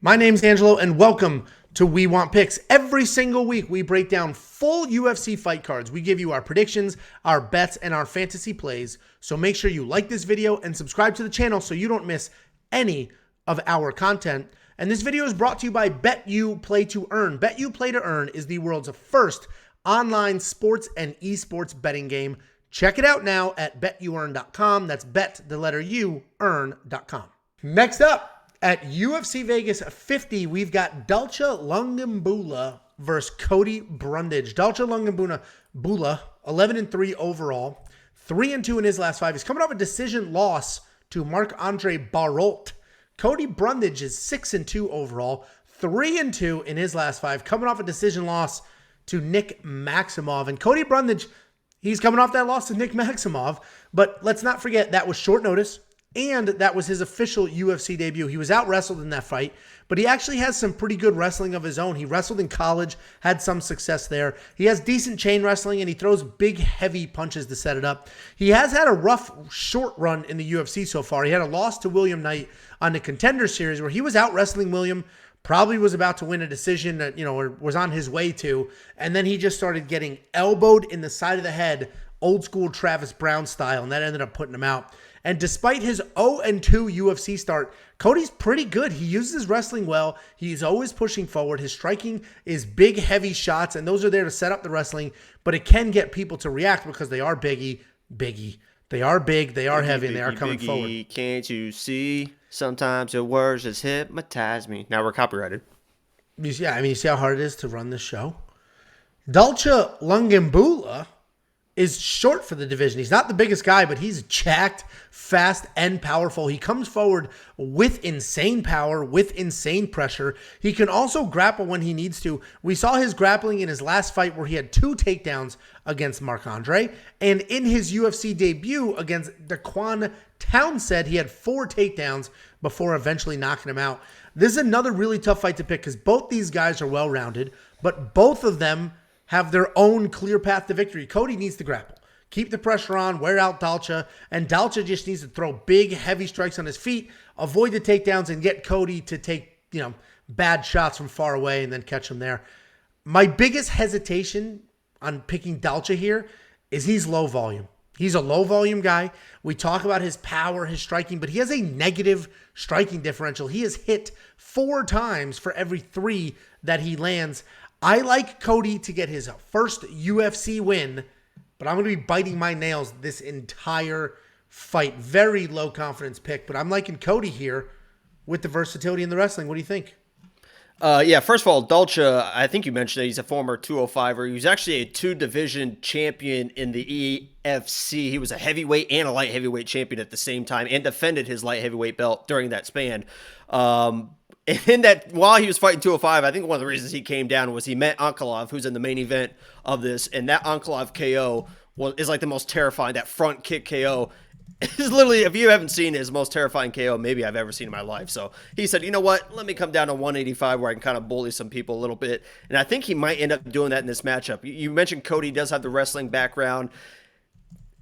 My name's Angelo, and welcome to We Want Picks. Every single week, we break down full UFC fight cards. We give you our predictions, our bets, and our fantasy plays. So make sure you like this video and subscribe to the channel so you don't miss any of our content. And this video is brought to you by BETU Play to Earn. BETU Play to Earn is the world's first online sports and esports betting game. Check it out now at betuearn.com. That's bet, the letter U, earn.com. Next up, at UFC Vegas 50, we've got Dalcha Lungiambula versus Cody Brundage. Dalcha Lungiambula, 11-3 overall, 3-2 in his last 5. He's coming off a decision loss to Marc-Andre Barrault. Cody Brundage is 6-2 overall, 3-2 in his last 5, coming off a decision loss to Nick Maximov. And Cody Brundage, he's coming off that loss to Nick Maximov, but let's not forget that was short notice. And that was his official UFC debut. He was out-wrestled in that fight, but he actually has some pretty good wrestling of his own. He wrestled in college, had some success there. He has decent chain wrestling, and he throws big, heavy punches to set it up. He has had a rough, short run in the UFC so far. He had a loss to William Knight on the Contender Series where he was out-wrestling William, probably was about to win a decision that, or was on his way to, and then he just started getting elbowed in the side of the head, old-school Travis Brown style, and that ended up putting him out. And despite his 0-2 UFC start, Cody's pretty good. He uses his wrestling well. He's always pushing forward. His striking is big, heavy shots, and those are there to set up the wrestling, but it can get people to react because they are biggie. They are big, they are heavy, and they are coming forward. Can't you see? Sometimes your words just hypnotize me. Now we're copyrighted. Yeah, I mean, you see how hard it is to run this show? Dalcha Lungiambula is short for the division. He's not the biggest guy, but he's jacked, fast, and powerful. He comes forward with insane power, with insane pressure. He can also grapple when he needs to. We saw his grappling in his last fight where he had 2 takedowns against Marc-Andre, and in his UFC debut against Daquan Townsend, he had 4 takedowns before eventually knocking him out. This is another really tough fight to pick because both these guys are well-rounded, but both of them have their own clear path to victory. Cody needs to grapple, keep the pressure on, wear out Dalcha, and Dalcha just needs to throw big, heavy strikes on his feet, avoid the takedowns, and get Cody to take, bad shots from far away and then catch him there. My biggest hesitation on picking Dalcha here is he's low volume. He's a low volume guy. We talk about his power, his striking, but he has a negative striking differential. He is hit 4 times for every 3 that he lands. I like Cody to get his first UFC win, but I'm going to be biting my nails this entire fight. Very low confidence pick, but I'm liking Cody here with the versatility in the wrestling. What do you think? Yeah, first of all, Dalcha, I think you mentioned that he's a former 205er. He was actually a 2-division champion in the EFC. He was a heavyweight and a light heavyweight champion at the same time and defended his light heavyweight belt during that span. And in that, while he was fighting 205, I think one of the reasons he came down was he met Ankalaev, who's in the main event of this, and that Ankalaev KO is like the most terrifying. That front kick KO is literally, if you haven't seen it, is the most terrifying KO maybe I've ever seen in my life. So he said, you know what, let me come down to 185 where I can kind of bully some people a little bit. And I think he might end up doing that in this matchup. You mentioned Cody does have the wrestling background.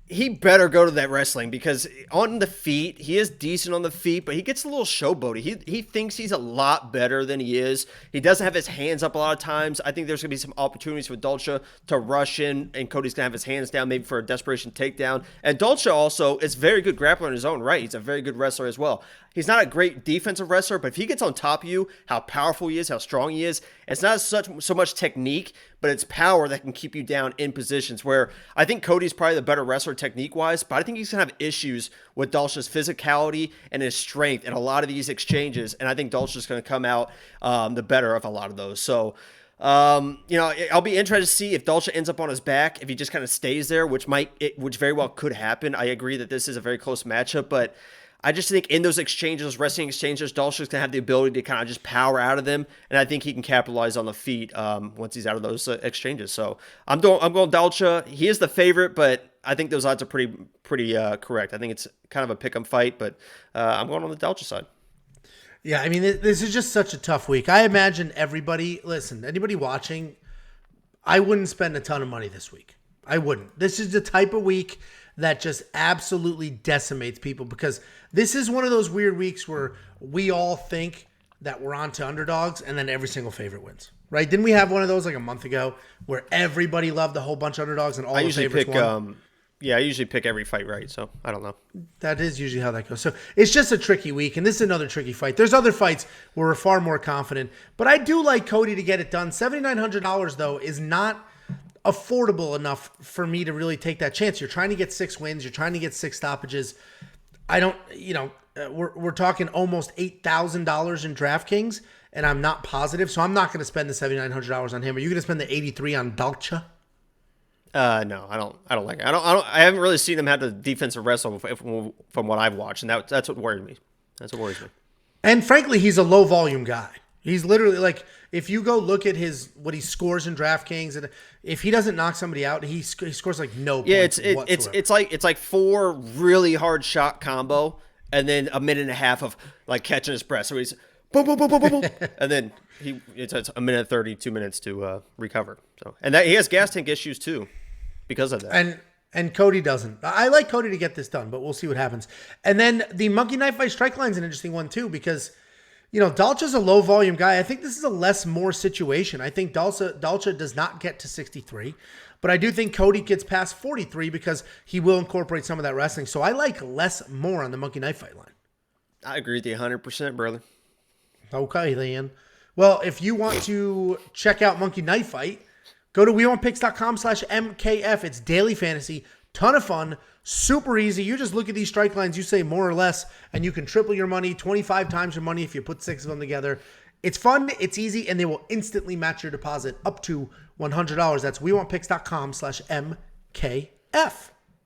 He better go to that wrestling because on the feet, he is decent on the feet, but he gets a little showboaty. He thinks he's a lot better than he is. He doesn't have his hands up a lot of times. I think there's going to be some opportunities for Dalcha to rush in, and Cody's going to have his hands down maybe for a desperation takedown. And Dalcha also is very good grappler in his own right. He's a very good wrestler as well. He's not a great defensive wrestler, but if he gets on top of you, how powerful he is, how strong he is, it's not so much technique, but it's power that can keep you down in positions where I think Cody's probably the better wrestler technique-wise, but I think he's going to have issues with Dalcha's physicality and his strength in a lot of these exchanges, and I think Dalcha's going to come out the better of a lot of those. So, I'll be interested to see if Dalcha ends up on his back, if he just kind of stays there, which very well could happen. I agree that this is a very close matchup, but I just think in those exchanges, wrestling exchanges, Dalcha's going to have the ability to kind of just power out of them, and I think he can capitalize on the feet once he's out of those exchanges. So I'm going Dalcha. He is the favorite, but I think those odds are pretty correct. I think it's kind of a pick 'em fight, but I'm going on the Dalcha side. Yeah, I mean, this is just such a tough week. I imagine anybody watching, I wouldn't spend a ton of money this week. I wouldn't. This is the type of week that just absolutely decimates people because this is one of those weird weeks where we all think that we're on to underdogs, and then every single favorite wins. Right? Didn't we have one of those like a month ago where everybody loved a whole bunch of underdogs and all the favorites won? I usually pick every fight right, so I don't know. That is usually how that goes. So it's just a tricky week, and this is another tricky fight. There's other fights where we're far more confident, but I do like Cody to get it done. $7,900 though is not affordable enough for me to really take that chance. You're trying to get 6 wins. You're trying to get 6 stoppages. I don't, we're talking almost $8,000 in DraftKings, and I'm not positive, so I'm not going to spend the $7,900 on him. Are you going to spend the $83 on Dalcha? No, I don't like it. I haven't really seen him have the defensive wrestle from what I've watched, and that's what worries me. That's what worries me. And frankly, he's a low volume guy. He's literally like, if you go look at what he scores in DraftKings, and if he doesn't knock somebody out, he scores like no points whatsoever. It's like 4 really hard shot combo, and then a minute and a half of like catching his breath. So he's boom, boom, boom, boom, boom, boom, and then it's a minute 30, 2 minutes to recover. So and that he has gas tank issues too, because of that. And Cody doesn't. I like Cody to get this done, but we'll see what happens. And then the Monkey Knife Fight strike line is an interesting one too, because Dalcha's a low volume guy. I think this is a less more situation. I think Dalcha does not get to 63, but I do think Cody gets past 43 because he will incorporate some of that wrestling. So I like less more on the Monkey Knife Fight line. I agree with you 100%, brother. Okay, then. Well, if you want to check out Monkey Knife Fight, go to WeWantPicks.com/MKF. It's daily fantasy, ton of fun, super easy. You just look at these strike lines, you say more or less, and you can triple your money, 25 times your money if you put 6 of them together. It's fun, it's easy, and they will instantly match your deposit up to $100. That's WeWantPicks.com/MKF.